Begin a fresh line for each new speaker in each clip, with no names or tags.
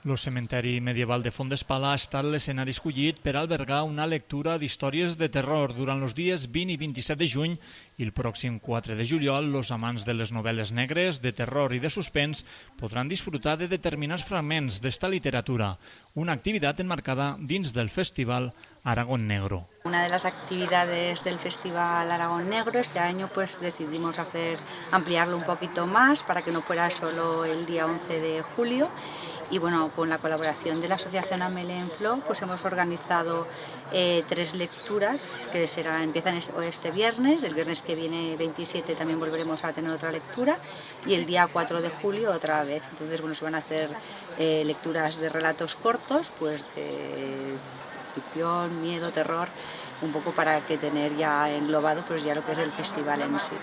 El cementeri medieval de Font d'Espala ha estat l'escenari escollit per albergar una lectura d'històries de terror durant els dies 20 i 27 de juny i el pròxim 4 de juliol. Els amants de les novel·les negres, de terror i de suspens podran disfrutar de determinats fragments d'esta literatura, una activitat enmarcada dins del Festival Aragón Negro.
Una de las actividades del Festival Aragón Negro este año decidimos ampliarlo un poquito más para que no fuera solo el día 11 de julio. Y bueno, con la colaboración de la Asociación Amelenflo hemos organizado 3 lecturas que empiezan este viernes, el viernes que viene 27 también volveremos a tener otra lectura y el día 4 de julio otra vez. Entonces se van a hacer lecturas de relatos cortos, de ficción, miedo, terror, un poco para tener ya englobado ya lo que es el festival en sí.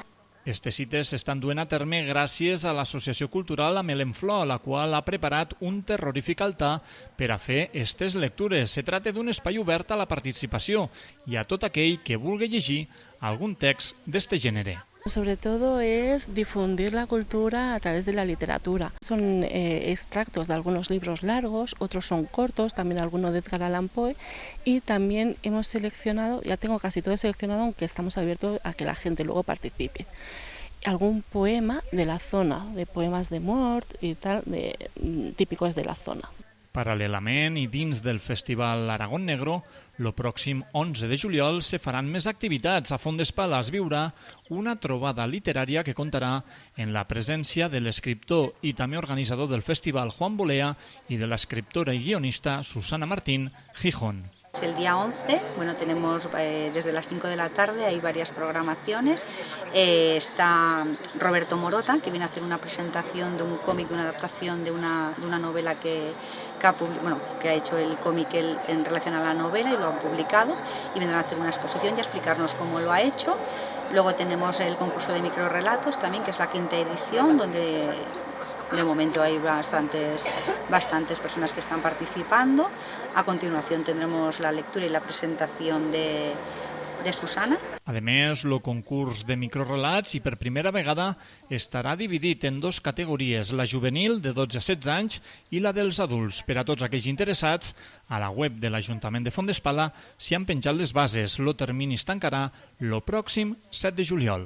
Aquestes cites s'estan duent a terme gràcies a l'Associació Cultural Amelenflo, la qual ha preparat un terrorífic altar per a fer aquestes lectures. Se tracta d'un espai obert a la participació i a tot aquell que vulgui llegir algun text d'este gènere.
Sobre todo es difundir la cultura a través de la literatura. Son extractos de algunos libros largos, otros son cortos, también alguno de Edgar Allan Poe, y también hemos seleccionado, ya tengo casi todo seleccionado, aunque estamos abiertos a que la gente luego participe. Algún poema de la zona, de poemas de Mort y tal, típicos de la zona.
Paral·lelament i dins del Festival Aragón Negro, el pròxim 11 de juliol se faran més activitats. A Font d'Espala es viurà una trobada literària que comptarà en la presència de l'escriptor i també organitzador del festival Juan Bolea i de l'escriptora i guionista Susana Martín Gijón.
El día 11, tenemos desde las 5 de la tarde, hay varias programaciones. Está Roberto Morota, que viene a hacer una presentación de un cómic, de una adaptación de una novela que ha hecho el cómic en relación a la novela y lo han publicado, y vendrán a hacer una exposición y a explicarnos cómo lo ha hecho. Luego tenemos el concurso de microrelatos también, que es la 5ª edición, donde de momento hay bastantes personas que están participando. A continuación tendremos la lectura y la presentación de Susana.
A més, el concurs de microrelats i per primera vegada estarà dividit en 2 categories, la juvenil de 12 a 16 anys i la dels adults. Per a tots aquells interessats, a la web de l'Ajuntament de Font d'Espala s'hi han penjat les bases. El termini es tancarà el pròxim 7 de juliol.